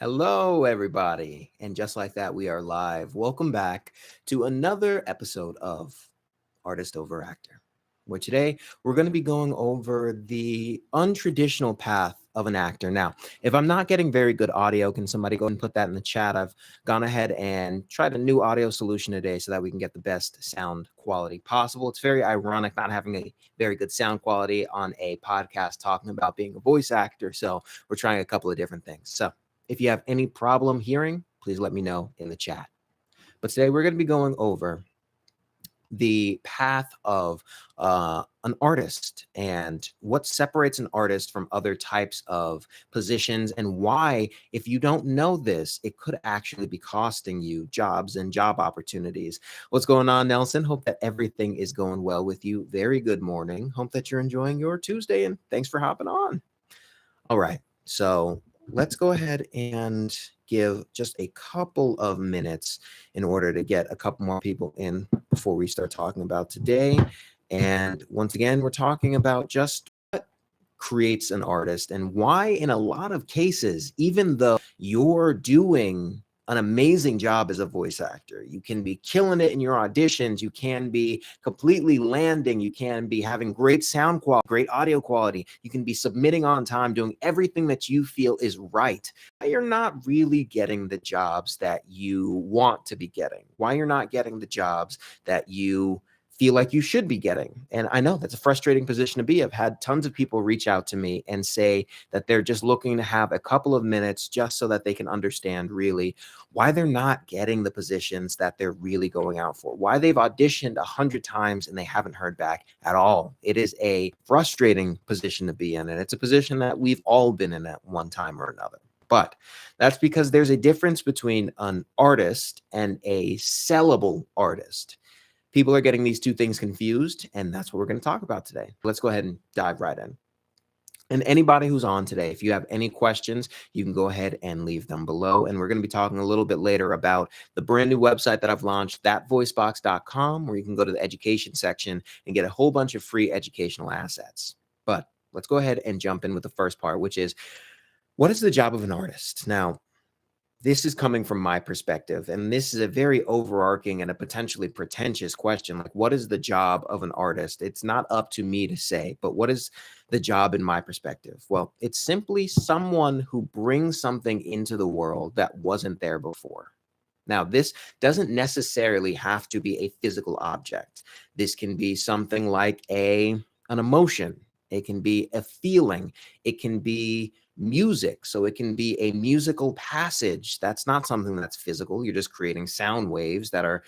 Hello, everybody. And just like that, we are live. Welcome back to another episode of Artist Over Actor, where today we're going to be going over the untraditional path of an actor. Now, if I'm not getting very good audio, can somebody go and put that in the chat? I've gone ahead and tried a new audio solution today so that we can get the best sound quality possible. It's very ironic not having a very good sound quality on a podcast talking about being a voice actor. So we're trying a couple of different things. So if you have any problem hearing, please let me know in the chat. But today we're going to be going over the path of an artist and what separates an artist from other types of positions, and why, if you don't know this, it could actually be costing you jobs and job opportunities. What's going on, Nelson? Hope that everything is going well with you. Very good morning. Hope that you're enjoying your Tuesday, and thanks for hopping on. All right. So let's go ahead and give just a couple of minutes in order to get a couple more people in before we start talking about today. And once again, we're talking about just what creates an artist and why, in a lot of cases, even though you're doing an amazing job as a voice actor, you can be killing it in your auditions, you can be completely landing, you can be having great sound quality, great audio quality, you can be submitting on time, doing everything that you feel is right, why you're not really getting the jobs that you want to be getting, why you're not getting the jobs that you feel like you should be getting. And I know that's a frustrating position to be. I've had tons of people reach out to me and say that they're just looking to have a couple of minutes just so that they can understand really why they're not getting the positions that they're really going out for, why they've auditioned 100 times and they haven't heard back at all. It is a frustrating position to be in, and it's a position that we've all been in at one time or another. But that's because there's a difference between an artist and a sellable artist. People are getting these two things confused, and that's what we're going to talk about today. Let's go ahead and dive right in. And anybody who's on today, if you have any questions, you can go ahead and leave them below. And we're going to be talking a little bit later about the brand new website that I've launched, thatvoicebox.com, where you can go to the education section and get a whole bunch of free educational assets. But let's go ahead and jump in with the first part, which is, what is the job of an artist? Now, this is coming from my perspective, and this is a very overarching and a potentially pretentious question. Like, what is the job of an artist? It's not up to me to say, but what is the job in my perspective? Well, it's simply someone who brings something into the world that wasn't there before. Now, this doesn't necessarily have to be a physical object. This can be something like an emotion. It can be a feeling. It can be music. So it can be a musical passage. That's not something that's physical. You're just creating sound waves that are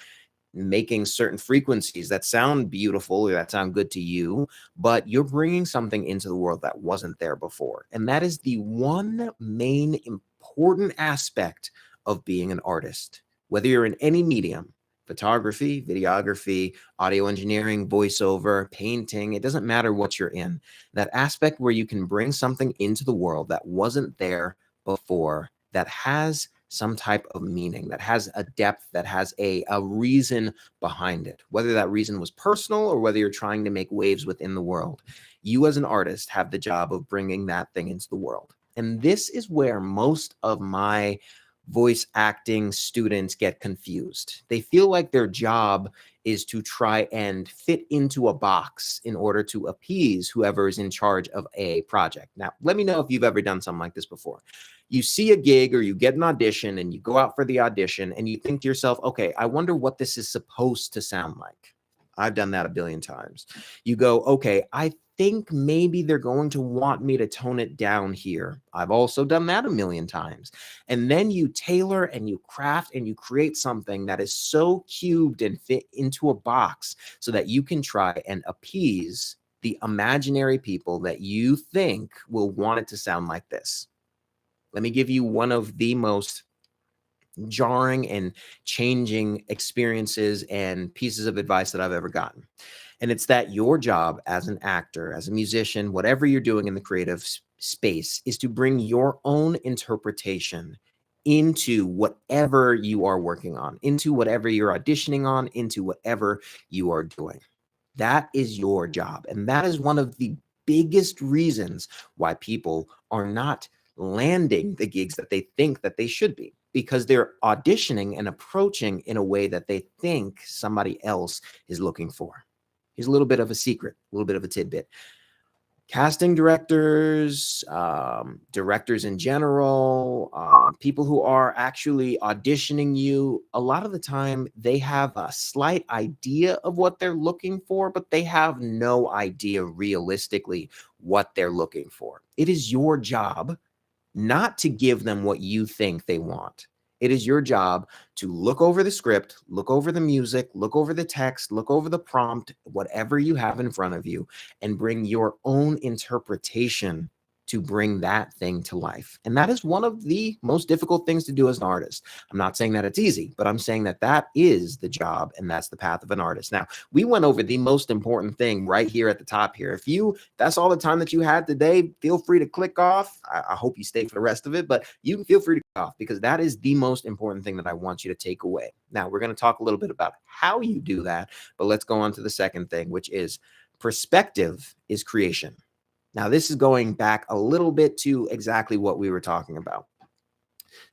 making certain frequencies that sound beautiful or that sound good to you, but you're bringing something into the world that wasn't there before. And that is the one main important aspect of being an artist, whether you're in any medium. Photography, videography, audio engineering, voiceover, painting, it doesn't matter what you're in. That aspect where you can bring something into the world that wasn't there before, that has some type of meaning, that has a depth, that has a reason behind it, whether that reason was personal or whether you're trying to make waves within the world. You as an artist have the job of bringing that thing into the world. And this is where most of my voice acting students get confused. They feel like their job is to try and fit into a box in order to appease whoever is in charge of a project. Now, let me know if you've ever done something like this before. You see a gig or you get an audition and you go out for the audition and you think to yourself, okay, I wonder what this is supposed to sound like. I've done that a billion times. You go, okay, I think maybe they're going to want me to tone it down here. I've also done that a million times. And then you tailor and you craft and you create something that is so cubed and fit into a box so that you can try and appease the imaginary people that you think will want it to sound like this. Let me give you one of the most jarring and changing experiences and pieces of advice that I've ever gotten. And it's that your job as an actor, as a musician, whatever you're doing in the creative space, is to bring your own interpretation into whatever you are working on, into whatever you're auditioning on, into whatever you are doing. That is your job. And that is one of the biggest reasons why people are not landing the gigs that they think that they should be, because they're auditioning and approaching in a way that they think somebody else is looking for. Here's a little bit of a secret, a little bit of a tidbit. Casting directors, directors in general, people who are actually auditioning you, a lot of the time they have a slight idea of what they're looking for, but they have no idea realistically what they're looking for. It is your job not to give them what you think they want. It is your job to look over the script, look over the music, look over the text, look over the prompt, whatever you have in front of you, and bring your own interpretation to bring that thing to life. And that is one of the most difficult things to do as an artist. I'm not saying that it's easy, but I'm saying that that is the job and that's the path of an artist. Now, we went over the most important thing right here at the top here. If that's all the time that you had today, feel free to click off. I hope you stay for the rest of it, but you can feel free to click off, because that is the most important thing that I want you to take away. Now, we're going to talk a little bit about how you do that, but let's go on to the second thing, which is perspective is creation. Now, this is going back a little bit to exactly what we were talking about.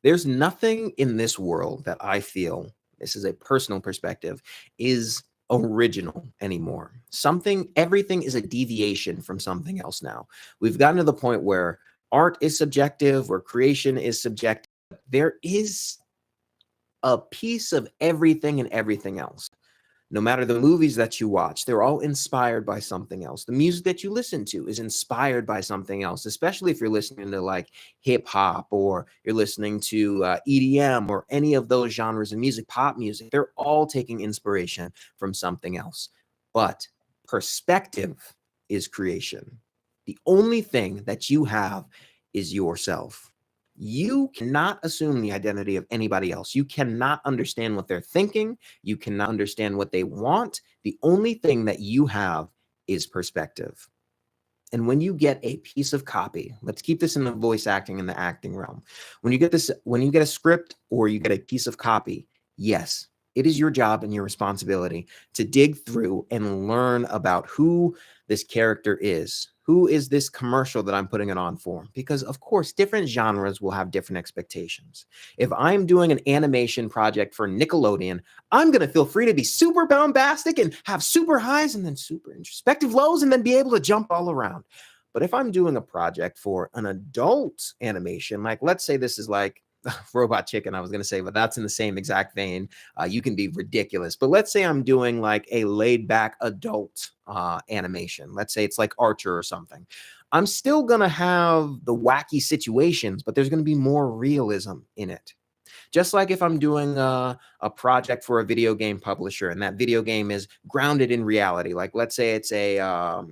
There's nothing in this world that I feel, this is a personal perspective, is original anymore. Everything is a deviation from something else now. We've gotten to the point where art is subjective, where creation is subjective. There is a piece of everything and everything else. No matter the movies that you watch, they're all inspired by something else. The music that you listen to is inspired by something else, especially if you're listening to like hip hop, or you're listening to EDM or any of those genres of music, pop music. They're all taking inspiration from something else. But perspective is creation. The only thing that you have is yourself. You cannot assume the identity of anybody else. You cannot understand what they're thinking. You cannot understand what they want. The only thing that you have is perspective. And when you get a piece of copy, let's keep this in the voice acting and the acting realm. When you get a script or you get a piece of copy, yes, it is your job and your responsibility to dig through and learn about who this character is. Who is this commercial that I'm putting it on for? Because of course, different genres will have different expectations. If I'm doing an animation project for Nickelodeon, I'm going to feel free to be super bombastic and have super highs and then super introspective lows and then be able to jump all around. But if I'm doing a project for an adult animation, like let's say this is like Robot Chicken, I was going to say, but that's in the same exact vein. You can be ridiculous. But let's say I'm doing like a laid back adult animation. Let's say it's like Archer or something. I'm still going to have the wacky situations, but there's going to be more realism in it. Just like if I'm doing a project for a video game publisher and that video game is grounded in reality, like let's say it's a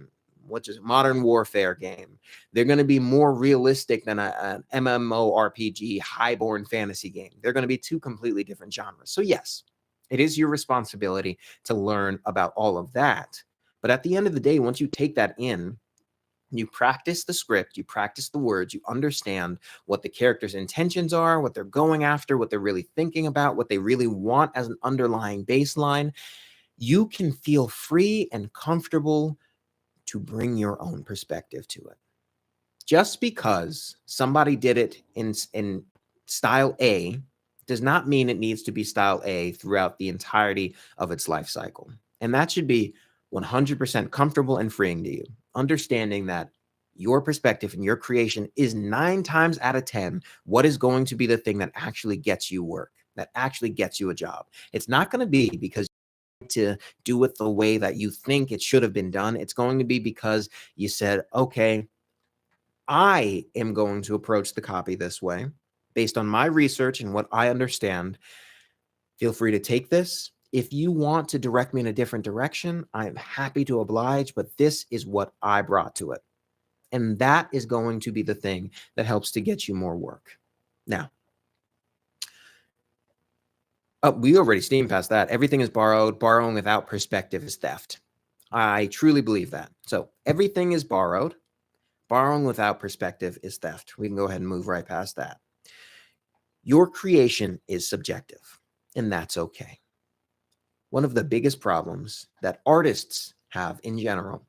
modern warfare game, they're going to be more realistic than an MMORPG highborn fantasy game. They're going to be two completely different genres. So yes, it is your responsibility to learn about all of that. But at the end of the day, once you take that in, you practice the script, you practice the words, you understand what the character's intentions are, what they're going after, what they're really thinking about, what they really want as an underlying baseline. You can feel free and comfortable to bring your own perspective to it. Just because somebody did it in style A does not mean it needs to be style A throughout the entirety of its life cycle. And that should be 100% comfortable and freeing to you, understanding that your perspective and your creation is 9 times out of 10 what is going to be the thing that actually gets you work, that actually gets you a job. It's not going to be because to do it the way that you think it should have been done. It's going to be because you said, okay, I am going to approach the copy this way based on my research and what I understand. Feel free to take this. If you want to direct me in a different direction, I'm happy to oblige, but this is what I brought to it. And that is going to be the thing that helps to get you more work. Now, we already steamed past that. Everything is borrowed. Borrowing without perspective is theft. I truly believe that. So everything is borrowed. Borrowing without perspective is theft. We can go ahead and move right past that. Your creation is subjective, and that's okay. One of the biggest problems that artists have in general,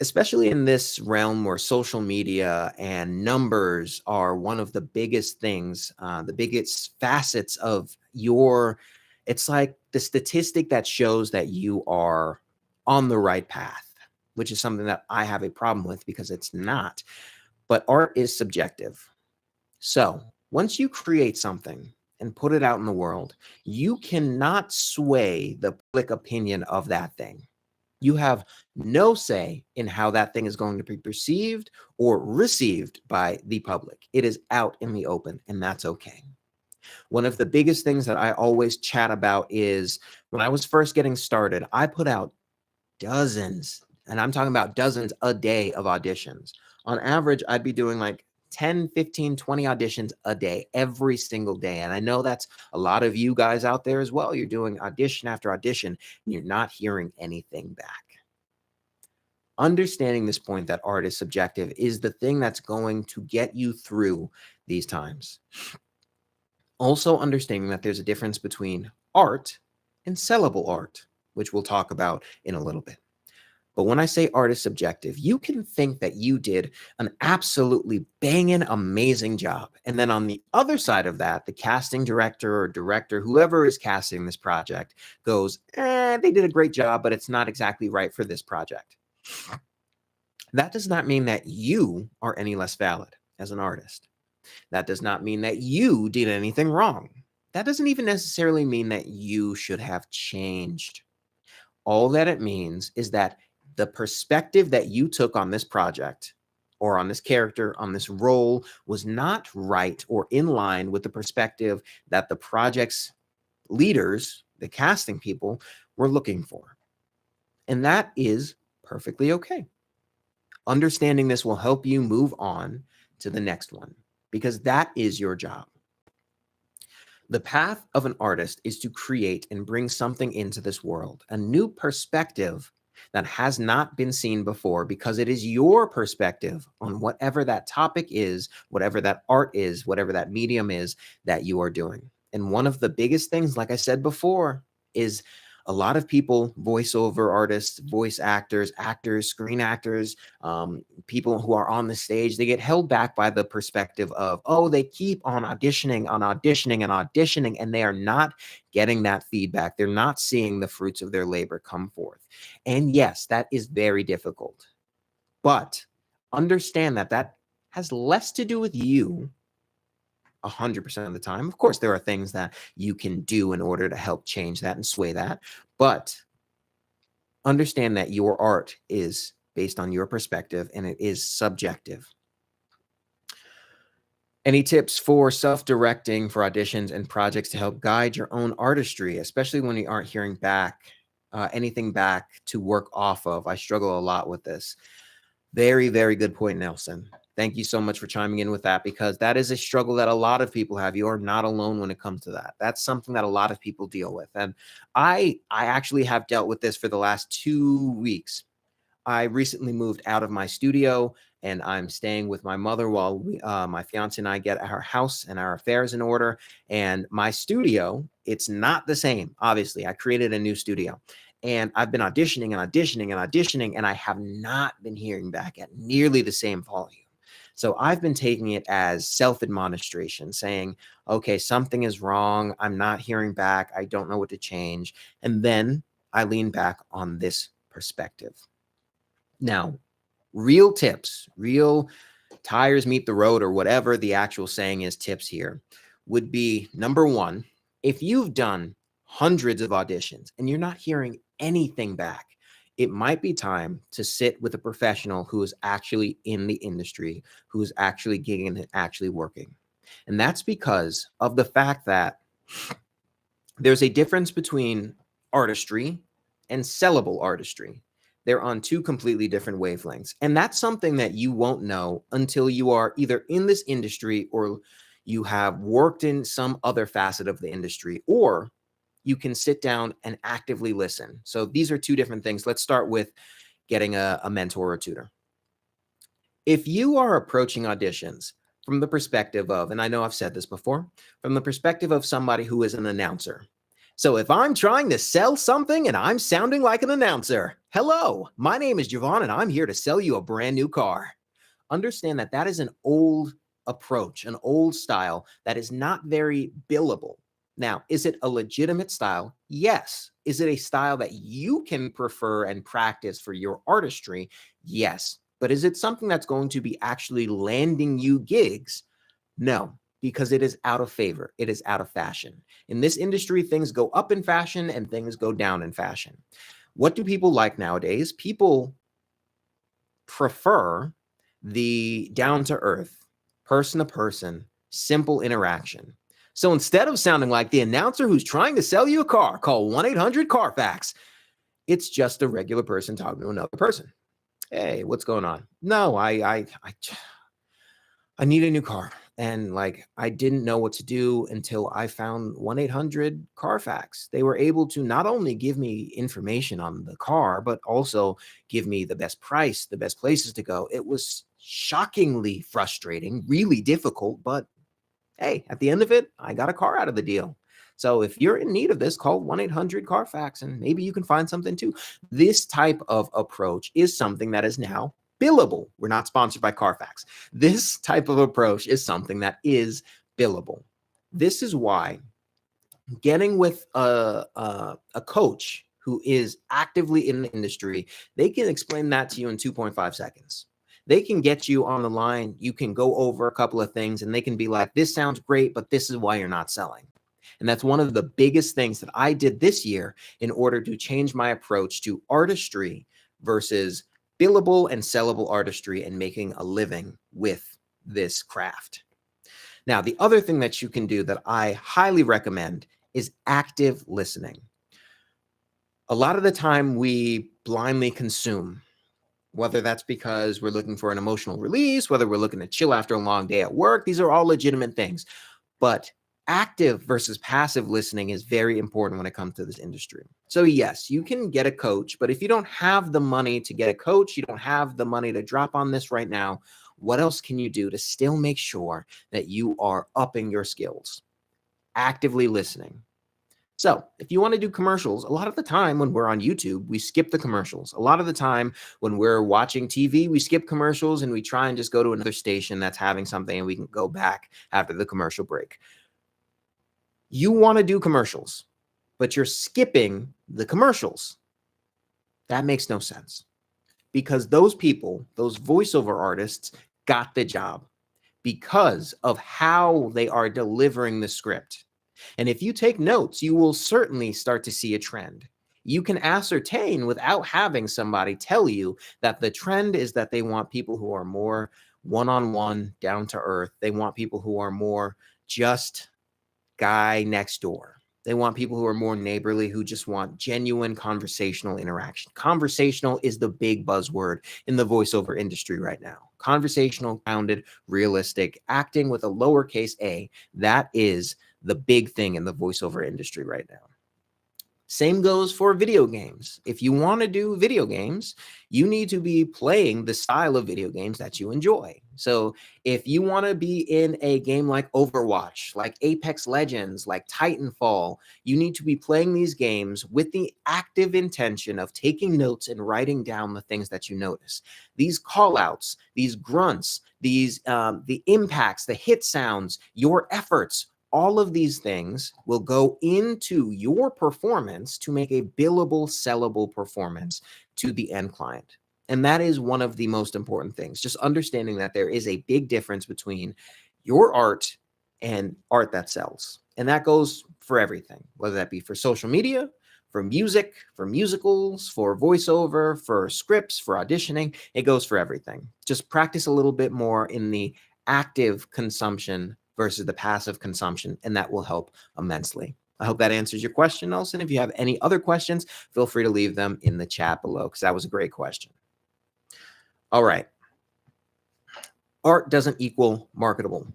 especially in this realm where social media and numbers are one of the biggest things, the biggest facets of your, it's like the statistic that shows that you are on the right path, which is something that I have a problem with because it's not. But art is subjective. So once you create something and put it out in the world, you cannot sway the public opinion of that thing. You have no say in how that thing is going to be perceived or received by the public. It is out in the open, and that's okay. One of the biggest things that I always chat about is when I was first getting started, I put out dozens, and I'm talking about dozens a day of auditions. On average, I'd be doing like 10, 15, 20 auditions a day, every single day. And I know that's a lot of you guys out there as well. You're doing audition after audition, and you're not hearing anything back. Understanding this point that art is subjective is the thing that's going to get you through these times. Also understanding that there's a difference between art and sellable art, which we'll talk about in a little bit. But when I say art is subjective, you can think that you did an absolutely banging, amazing job. And then on the other side of that, the casting director or director, whoever is casting this project, goes, they did a great job, but it's not exactly right for this project. That does not mean that you are any less valid as an artist. That does not mean that you did anything wrong. That doesn't even necessarily mean that you should have changed. All that it means is that the perspective that you took on this project or on this character, on this role, was not right or in line with the perspective that the project's leaders, the casting people, were looking for. And that is perfectly okay. Understanding this will help you move on to the next one because that is your job. The path of an artist is to create and bring something into this world, a new perspective that has not been seen before, because it is your perspective on whatever that topic is, whatever that art is, whatever that medium is that you are doing. And one of the biggest things, like I said before, is a lot of people, voiceover artists, voice actors, actors, screen actors, people who are on the stage, they get held back by the perspective of, oh, they keep on auditioning, and they are not getting that feedback. They're not seeing the fruits of their labor come forth. And yes, that is very difficult. But understand that that has less to do with you 100% of the time. Of course, there are things that you can do in order to help change that and sway that. But understand that your art is based on your perspective and it is subjective. Any tips for self-directing for auditions and projects to help guide your own artistry, especially when you aren't hearing back anything back to work off of? I struggle a lot with this. Very, very good point, Nelson. Thank you so much for chiming in with that, because that is a struggle that a lot of people have. You are not alone when it comes to that. That's something that a lot of people deal with. And I actually have dealt with this for the last 2 weeks. I recently moved out of my studio and I'm staying with my mother while my fiance and I get our house and our affairs in order. And my studio, it's not the same. Obviously, I created a new studio and I've been auditioning, and I have not been hearing back at nearly the same volume. So I've been taking it as self-administration, saying, okay, something is wrong. I'm not hearing back. I don't know what to change. And then I lean back on this perspective. Now, real tips, real tires meet the road, or whatever the actual saying is, tips here would be, number one, if you've done hundreds of auditions and you're not hearing anything back, it might be time to sit with a professional who is actually in the industry, who is actually gigging and actually working. And that's because of the fact that there's a difference between artistry and sellable artistry. They're on two completely different wavelengths. And that's something that you won't know until you are either in this industry or you have worked in some other facet of the industry, or you can sit down and actively listen. So these are two different things. Let's start with getting a mentor or tutor. If you are approaching auditions from the perspective of, and I know I've said this before, from the perspective of somebody who is an announcer, So if I'm trying to sell something and I'm sounding like an announcer, hello, my name is Javon and I'm here to sell you a brand new car. Understand that that is an old approach, an old style that is not very billable. Now, is it a legitimate style? Yes. Is it a style that you can prefer and practice for your artistry? Yes. But is it something that's going to be actually landing you gigs? No, because it is out of favor. It is out of fashion. In this industry, things go up in fashion and things go down in fashion. What do people like nowadays? People prefer the down to earth, person to person, simple interaction. So instead of sounding like the announcer who's trying to sell you a car, call 1-800-CARFAX. It's just a regular person talking to another person. Hey, what's going on? No, I need a new car. And like, I didn't know what to do until I found 1-800-CARFAX. They were able to not only give me information on the car, but also give me the best price, the best places to go. It was shockingly frustrating, really difficult, but hey, at the end of it, I got a car out of the deal. So if you're in need of this, call 1-800-CARFAX and maybe you can find something too. This type of approach is something that is now billable. We're not sponsored by Carfax. This type of approach is something that is billable. This is why getting with a coach who is actively in the industry, they can explain that to you in 2.5 seconds. They can get you on the line. You can go over a couple of things and they can be like, this sounds great, but this is why you're not selling. And that's one of the biggest things that I did this year in order to change my approach to artistry versus billable and sellable artistry and making a living with this craft. Now, the other thing that you can do that I highly recommend is active listening. A lot of the time we blindly consume, whether that's because we're looking for an emotional release, whether we're looking to chill after a long day at work. These are all legitimate things. But active versus passive listening is very important when it comes to this industry. So yes, you can get a coach, but if you don't have the money to get a coach, you don't have the money to drop on this right now, what else can you do to still make sure that you are upping your skills? Actively listening. So if you want to do commercials, a lot of the time when we're on YouTube, we skip the commercials. A lot of the time when we're watching TV, we skip commercials and we try and just go to another station that's having something and we can go back after the commercial break. You want to do commercials, but you're skipping the commercials. That makes no sense because those people, those voiceover artists, got the job because of how they are delivering the script. And if you take notes, you will certainly start to see a trend. You can ascertain without having somebody tell you that the trend is that they want people who are more one-on-one, down to earth. They want people who are more just guy next door. They want people who are more neighborly, who just want genuine conversational interaction. Conversational is the big buzzword in the voiceover industry right now. Conversational, grounded, realistic, acting with a lowercase a. That is the big thing in the voiceover industry right now. Same goes for video games. If you want to do video games, you need to be playing the style of video games that you enjoy. So if you want to be in a game like Overwatch, like Apex Legends, like Titanfall, you need to be playing these games with the active intention of taking notes and writing down the things that you notice. These call outs, these grunts, the impacts, the hit sounds, your efforts, all of these things will go into your performance to make a billable, sellable performance to the end client. And that is one of the most important things. Just understanding that there is a big difference between your art and art that sells. And that goes for everything, whether that be for social media, for music, for musicals, for voiceover, for scripts, for auditioning. It goes for everything. Just practice a little bit more in the active consumption versus the passive consumption, and that will help immensely. I hope that answers your question, Nelson. If you have any other questions, feel free to leave them in the chat below because that was a great question. All right. Art doesn't equal marketable.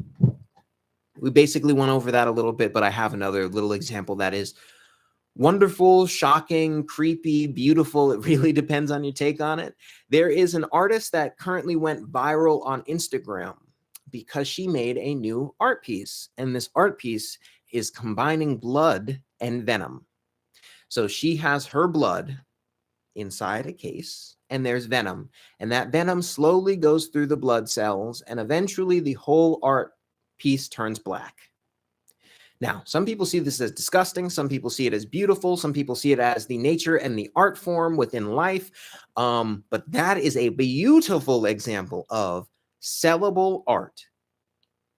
We basically went over that a little bit, but I have another little example that is wonderful, shocking, creepy, beautiful. It really depends on your take on it. There is an artist that currently went viral on Instagram because she made a new art piece. And this art piece is combining blood and venom. So she has her blood inside a case, and there's venom, and that venom slowly goes through the blood cells, and eventually the whole art piece turns black. Now, some people see this as disgusting, some people see it as beautiful, some people see it as the nature and the art form within life, but that is a beautiful example of sellable art.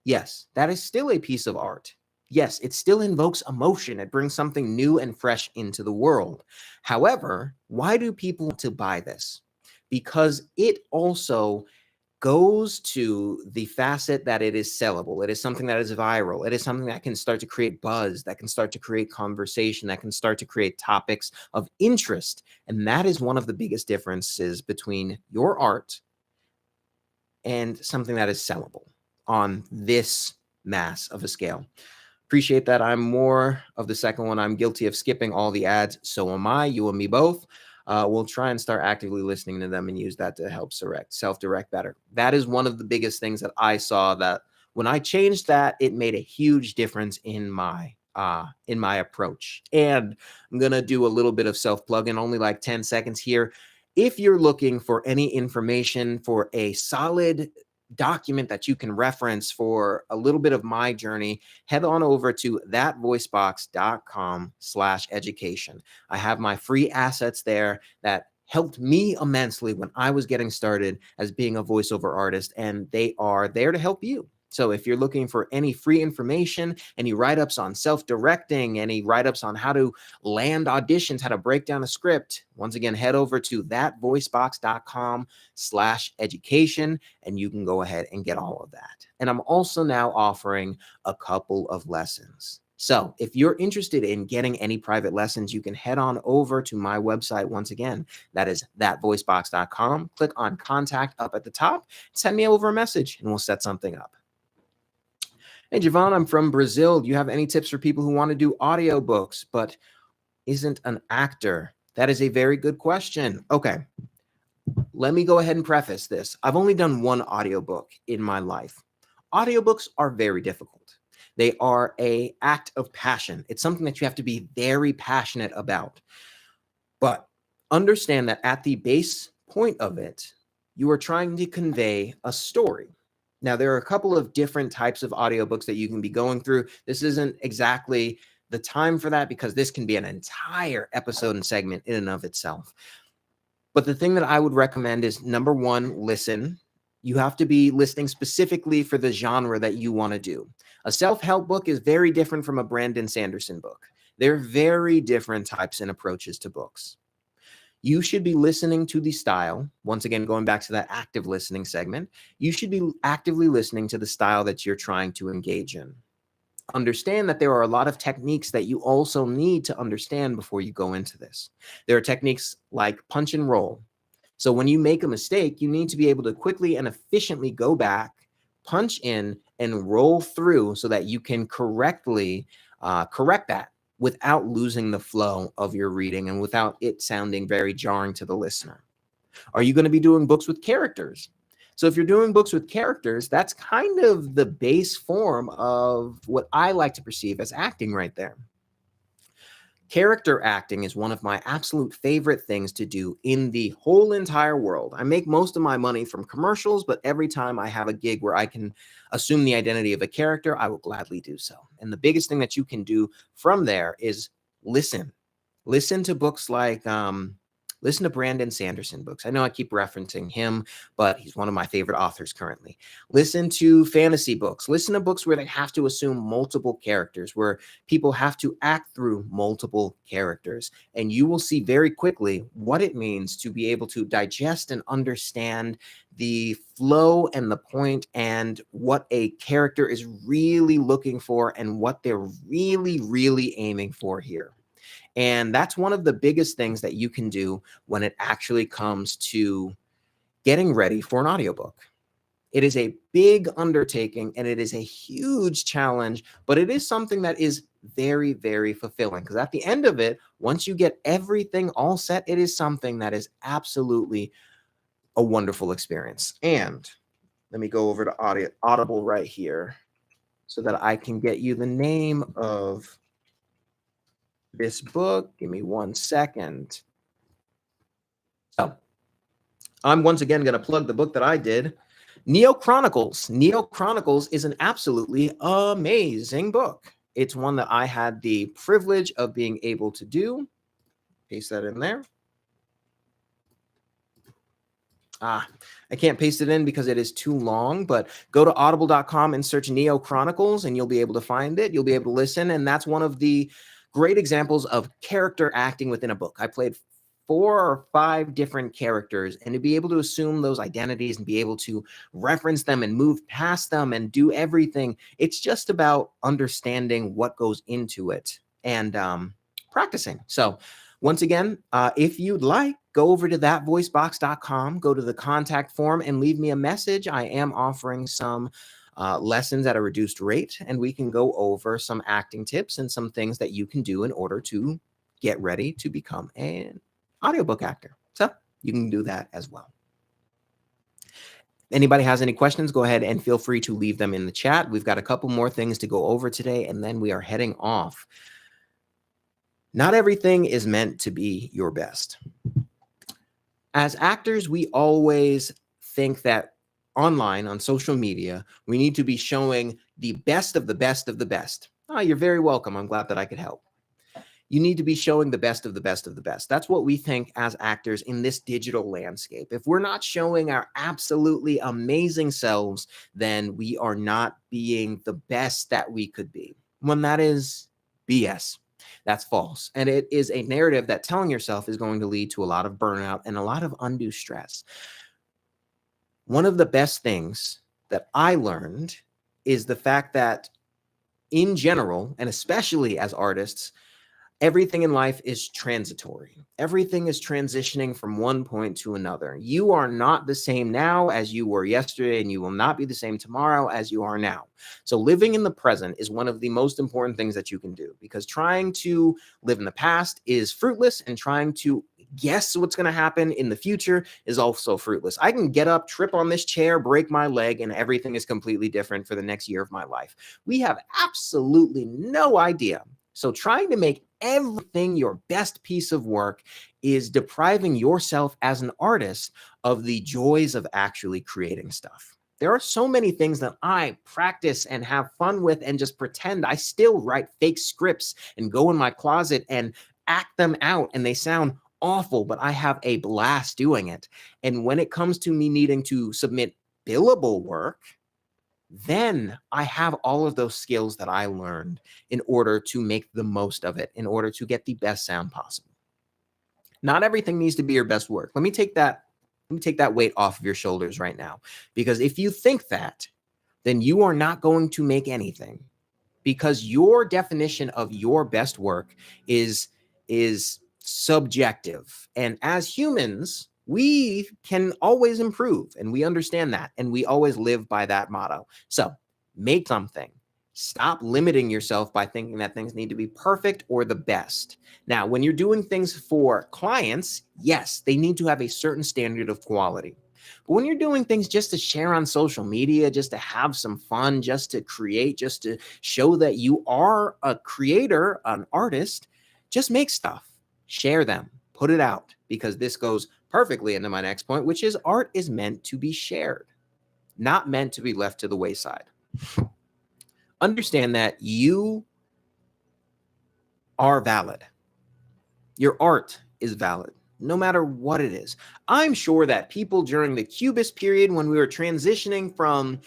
Yes, that is still a piece of art. Yes, it still invokes emotion. It brings something new and fresh into the world. However, why do people want to buy this? Because it also goes to the facet that it is sellable. It is something that is viral. It is something that can start to create buzz, that can start to create conversation, that can start to create topics of interest. And that is one of the biggest differences between your art and something that is sellable on this mass of a scale. Appreciate that. I'm more of the second one. I'm guilty of skipping all the ads. So am I, you and me both. We'll try and start actively listening to them and use that to help self-direct better. That is one of the biggest things that I saw, that when I changed that, it made a huge difference in my approach. And I'm going to do a little bit of self-plug-in, only like 10 seconds here. If you're looking for any information for a solid document that you can reference for a little bit of my journey, head on over to thatvoicebox.com/education. I have my free assets there that helped me immensely when I was getting started as being a voiceover artist, and they are there to help you. So if you're looking for any free information, any write-ups on self-directing, any write-ups on how to land auditions, how to break down a script, once again, head over to thatvoicebox.com/education, and you can go ahead and get all of that. And I'm also now offering a couple of lessons. So if you're interested in getting any private lessons, you can head on over to my website. Once again, that is thatvoicebox.com. Click on contact up at the top, send me over a message, and we'll set something up. Hey, Javon, I'm from Brazil. Do you have any tips for people who want to do audiobooks but isn't an actor? That is a very good question. Okay, let me go ahead and preface this. I've only done one audiobook in my life. Audiobooks are very difficult. They are an act of passion. It's something that you have to be very passionate about. But understand that at the base point of it, you are trying to convey a story. Now, there are a couple of different types of audiobooks that you can be going through. This isn't exactly the time for that because this can be an entire episode and segment in and of itself. But the thing that I would recommend is, number one, listen. You have to be listening specifically for the genre that you want to do. A self-help book is very different from a Brandon Sanderson book. They're very different types and approaches to books. You should be listening to the style. Once again, going back to that active listening segment, you should be actively listening to the style that you're trying to engage in. Understand that there are a lot of techniques that you also need to understand before you go into this. There are techniques like punch and roll. So when you make a mistake, you need to be able to quickly and efficiently go back, punch in, and roll through so that you can correctly correct that without losing the flow of your reading and without it sounding very jarring to the listener. Are you going to be doing books with characters? So if you're doing books with characters, that's kind of the base form of what I like to perceive as acting right there. Character acting is one of my absolute favorite things to do in the whole entire world. I make most of my money from commercials, but every time I have a gig where I can assume the identity of a character, I will gladly do so. And the biggest thing that you can do from there is listen. Listen to books like listen to Brandon Sanderson books. I know I keep referencing him, but he's one of my favorite authors currently. Listen to fantasy books. Listen to books where they have to assume multiple characters, where people have to act through multiple characters. And you will see very quickly what it means to be able to digest and understand the flow and the point and what a character is really looking for and what they're really, really aiming for here. And that's one of the biggest things that you can do when it actually comes to getting ready for an audiobook. It is a big undertaking and it is a huge challenge, but it is something that is very, very fulfilling because at the end of it, once you get everything all set, it is something that is absolutely a wonderful experience. And let me go over to Audible right here so that I can get you the name of this book. Give me 1 second. So I'm once again going to plug the book that I did, Neo Chronicles. Neo Chronicles is an absolutely amazing book. It's one that I had the privilege of being able to do. Paste that in there. I can't paste it in because it is too long, but go to audible.com and search Neo Chronicles and you'll be able to find it. You'll be able to listen. And that's one of the great examples of character acting within a book. I played 4 or 5 different characters, and to be able to assume those identities and be able to reference them and move past them and do everything, it's just about understanding what goes into it and practicing. So once again, if you'd like, go over to thatvoicebox.com, go to the contact form and leave me a message. I am offering some lessons at a reduced rate, and we can go over some acting tips and some things that you can do in order to get ready to become an audiobook actor. So you can do that as well. Anybody has any questions, go ahead and feel free to leave them in the chat. We've got a couple more things to go over today, and then we are heading off. Not everything is meant to be your best. As actors, we always think that online, on social media, we need to be showing the best of the best of the best. Oh, you're very welcome. I'm glad that I could help. You need to be showing the best of the best of the best. That's what we think as actors in this digital landscape. If we're not showing our absolutely amazing selves, then we are not being the best that we could be. When that is BS. That's false. And it is a narrative that telling yourself is going to lead to a lot of burnout and a lot of undue stress. One of the best things that I learned is the fact that in general, and especially as artists, everything in life is transitory. Everything is transitioning from one point to another. You are not the same now as you were yesterday, and you will not be the same tomorrow as you are now. So living in the present is one of the most important things that you can do, because trying to live in the past is fruitless, and trying to guess what's going to happen in the future is also fruitless. I can get up, trip on this chair, break my leg, and everything is completely different for the next year of my life. We have absolutely no idea. So trying to make everything your best piece of work is depriving yourself as an artist of the joys of actually creating stuff. There are so many things that I practice and have fun with and just pretend. I still write fake scripts and go in my closet and act them out, and they sound awful, but I have a blast doing it. And when it comes to me needing to submit billable work, then I have all of those skills that I learned in order to make the most of it, in order to get the best sound possible. Not everything needs to be your best work. Let me take that weight off of your shoulders right now, because if you think that, then you are not going to make anything, because your definition of your best work is subjective. And as humans, we can always improve, and we understand that, and we always live by that motto. So make something. Stop limiting yourself by thinking that things need to be perfect or the best. Now, when you're doing things for clients, yes, they need to have a certain standard of quality. But when you're doing things just to share on social media, just to have some fun, just to create, just to show that you are a creator, an artist, just make stuff. Share them, put it out, because this goes perfectly into my next point, which is art is meant to be shared, not meant to be left to the wayside. Understand that you are valid. Your art is valid, no matter what it is. I'm sure that people during the Cubist period, when we were transitioning from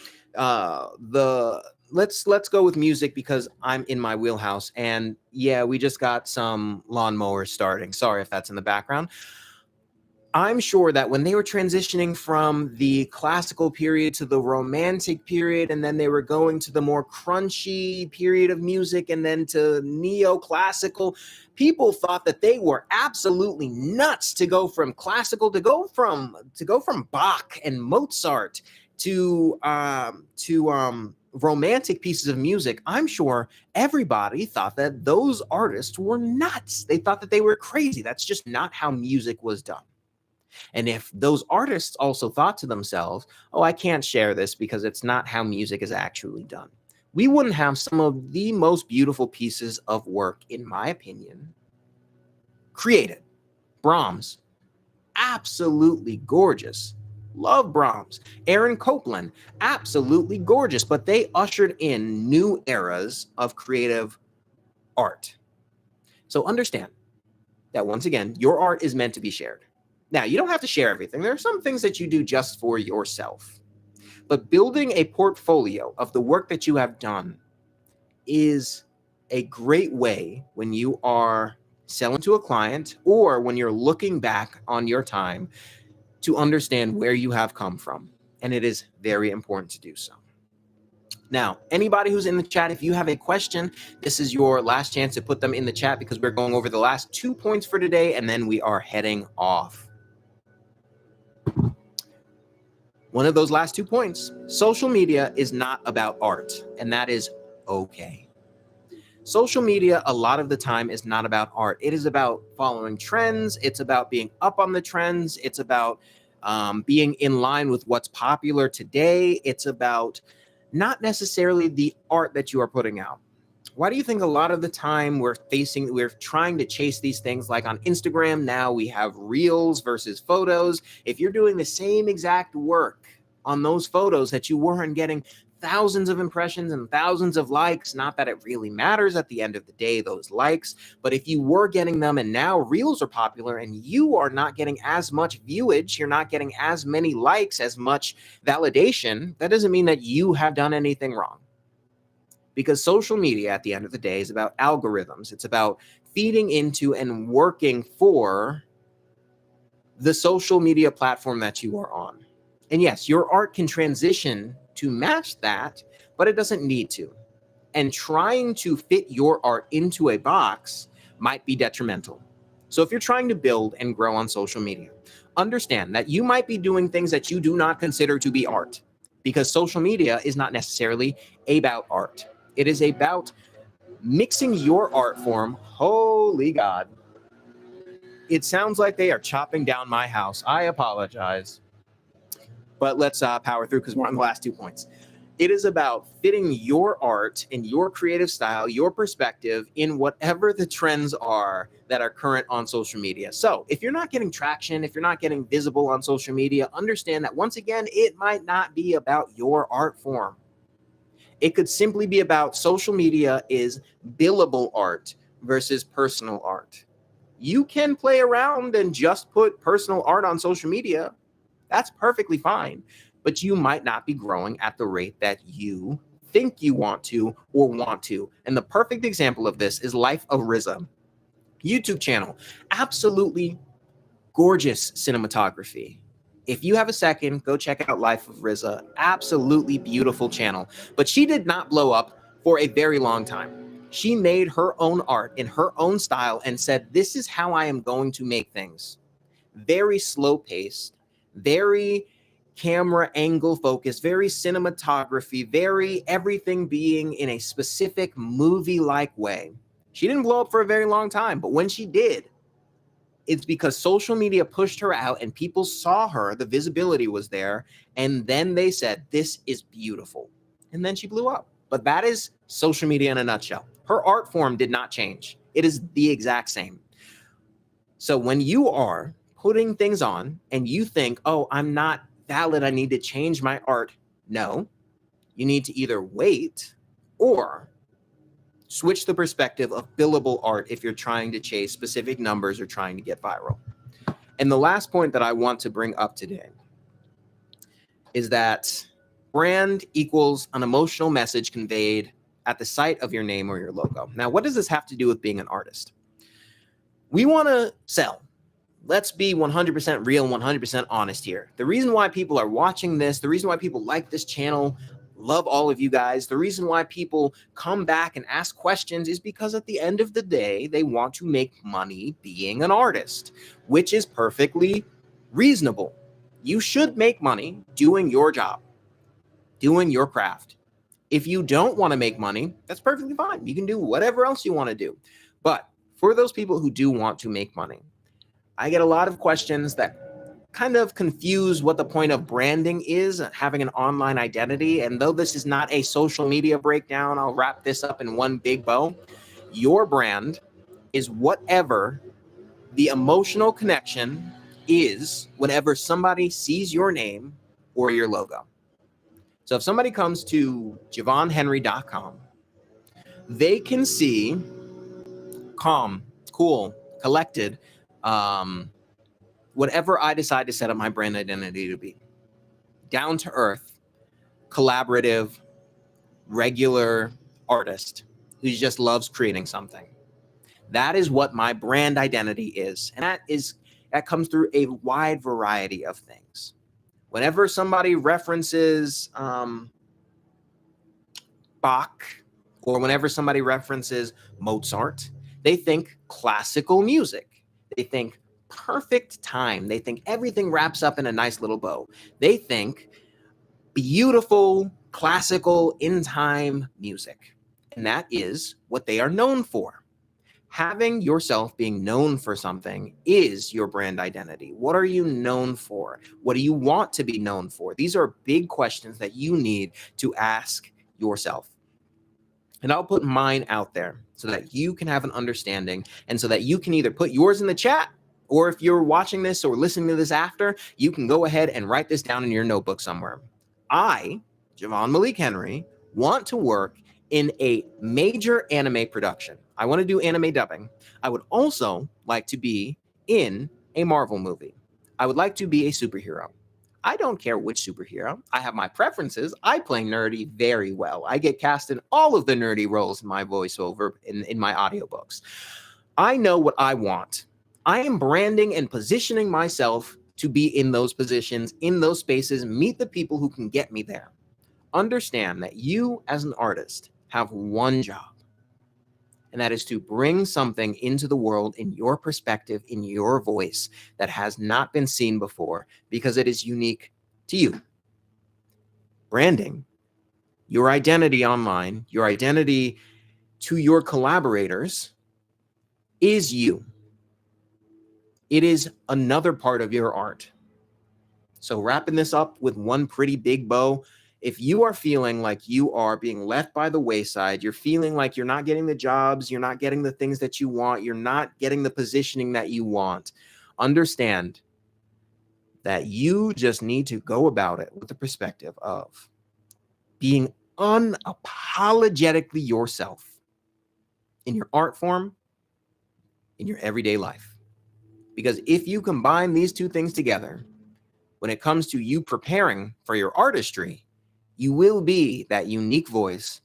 let's go with music because I'm in my wheelhouse, and yeah, we just got some lawnmowers starting. Sorry if that's in the background. I'm sure that when they were transitioning from the classical period to the romantic period, and then they were going to the more crunchy period of music, and then to neoclassical, people thought that they were absolutely nuts to go from classical to go from Bach and Mozart to romantic pieces of music. I'm sure everybody thought that those artists were nuts. They thought that they were crazy. That's just not how music was done. And if those artists also thought to themselves, oh, I can't share this because it's not how music is actually done, we wouldn't have some of the most beautiful pieces of work, in my opinion, created. Brahms, absolutely gorgeous. Love Brahms. Aaron Copland, absolutely gorgeous. But they ushered in new eras of creative art. So understand that once again, your art is meant to be shared. Now, you don't have to share everything. There are some things that you do just for yourself. But building a portfolio of the work that you have done is a great way when you are selling to a client or when you're looking back on your time to understand where you have come from. And it is very important to do so. Now, anybody who's in the chat, if you have a question, this is your last chance to put them in the chat because we're going over the last 2 points for today and then we are heading off. One of those last 2 points, social media is not about art, and that is okay. Social media, a lot of the time, is not about art. It is about following trends. It's about being up on the trends. It's about being in line with what's popular today. It's about not necessarily the art that you are putting out. Why do you think a lot of the time we're trying to chase these things? Like on Instagram now, we have reels versus photos. If you're doing the same exact work on those photos that you weren't getting thousands of impressions and thousands of likes, not that it really matters at the end of the day, those likes, but if you were getting them and now reels are popular and you are not getting as much viewage, you're not getting as many likes, as much validation, that doesn't mean that you have done anything wrong. Because social media at the end of the day is about algorithms. It's about feeding into and working for the social media platform that you are on. And yes, your art can transition to match that, but it doesn't need to. And trying to fit your art into a box might be detrimental. So if you're trying to build and grow on social media, understand that you might be doing things that you do not consider to be art, because social media is not necessarily about art. It is about mixing your art form. Holy God. It sounds like they are chopping down my house. I apologize. But let's power through because we're on the last 2 points. It is about fitting your art and your creative style, your perspective in whatever the trends are that are current on social media. So if you're not getting traction, if you're not getting visible on social media, understand that once again, it might not be about your art form. It could simply be about social media is billable art versus personal art. You can play around and just put personal art on social media. That's perfectly fine, but you might not be growing at the rate that you think you want to or want to. And the perfect example of this is Life of RZA YouTube channel. Absolutely gorgeous cinematography. If you have a second, go check out Life of RZA. Absolutely beautiful channel. But she did not blow up for a very long time. She made her own art in her own style and said, this is how I am going to make things. Very slow paced, very camera angle focused, very cinematography, very everything being in a specific movie-like way. She didn't blow up for a very long time, but when she did, it's because social media pushed her out and people saw her, the visibility was there, and then they said, this is beautiful. And then she blew up. But that is social media in a nutshell. Her art form did not change. It is the exact same. So when you are putting things on and you think, oh, I'm not valid, I need to change my art. No, you need to either wait or switch the perspective of billable art if you're trying to chase specific numbers or trying to get viral. And the last point that I want to bring up today is that brand equals an emotional message conveyed at the sight of your name or your logo. Now, what does this have to do with being an artist? We want to sell. Let's be 100% real and 100% honest here. The reason why people are watching this, the reason why people like this channel, love all of you guys, the reason why people come back and ask questions is because at the end of the day, they want to make money being an artist, which is perfectly reasonable. You should make money doing your job, doing your craft. If you don't want to make money, that's perfectly fine. You can do whatever else you want to do. But for those people who do want to make money, I get a lot of questions that kind of confused what the point of branding is, having an online identity. And though this is not a social media breakdown, I'll wrap this up in one big bow. Your brand is whatever the emotional connection is whenever somebody sees your name or your logo. So if somebody comes to javonhenry.com, they can see calm, cool, collected, whatever I decide to set up my brand identity to be. Down to earth, collaborative, regular artist who just loves creating something. That is what my brand identity is. And that comes through a wide variety of things. Whenever somebody references Bach, or whenever somebody references Mozart, they think classical music. They think perfect time. They think everything wraps up in a nice little bow. They think beautiful, classical, in time music. And that is what they are known for. Having yourself being known for something is your brand identity. What are you known for? What do you want to be known for? These are big questions that you need to ask yourself. And I'll put mine out there so that you can have an understanding, and so that you can either put yours in the chat, or if you're watching this or listening to this after, you can go ahead and write this down in your notebook somewhere. I, Javon Malik Henry, want to work in a major anime production. I want to do anime dubbing. I would also like to be in a Marvel movie. I would like to be a superhero. I don't care which superhero. I have my preferences. I play nerdy very well. I get cast in all of the nerdy roles in my voiceover, in my audiobooks. I know what I want. I am branding and positioning myself to be in those positions, in those spaces, meet the people who can get me there. Understand that you, as an artist, have one job, and that is to bring something into the world in your perspective, in your voice, that has not been seen before, because it is unique to you. Branding, your identity online, your identity to your collaborators, is you. It is another part of your art. So wrapping this up with one pretty big bow, if you are feeling like you are being left by the wayside, you're feeling like you're not getting the jobs, you're not getting the things that you want, you're not getting the positioning that you want, understand that you just need to go about it with the perspective of being unapologetically yourself in your art form, in your everyday life. Because if you combine these two things together, when it comes to you preparing for your artistry, you will be that unique voice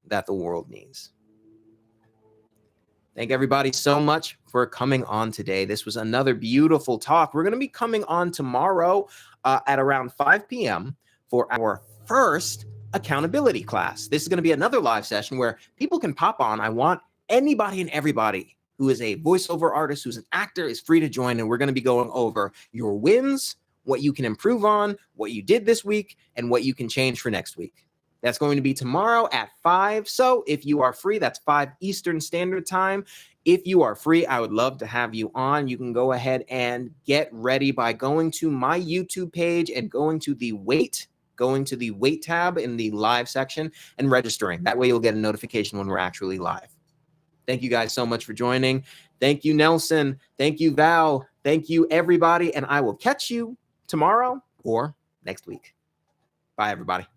that the world needs. Thank everybody so much for coming on today. This was another beautiful talk. We're going to be coming on tomorrow at around 5 p.m. for our first accountability class. This is going to be another live session where people can pop on. I want anybody and everybody who is a voiceover artist, who's an actor, is free to join. And we're going to be going over your wins, what you can improve on, what you did this week, and what you can change for next week. That's going to be tomorrow at 5. So if you are free, that's 5 Eastern Standard Time. If you are free, I would love to have you on. You can go ahead and get ready by going to my YouTube page and going to the wait tab in the live section and registering. That way you'll get a notification when we're actually live. Thank you guys so much for joining. Thank you, Nelson. Thank you, Val. Thank you, everybody. And I will catch you tomorrow or next week. Bye, everybody.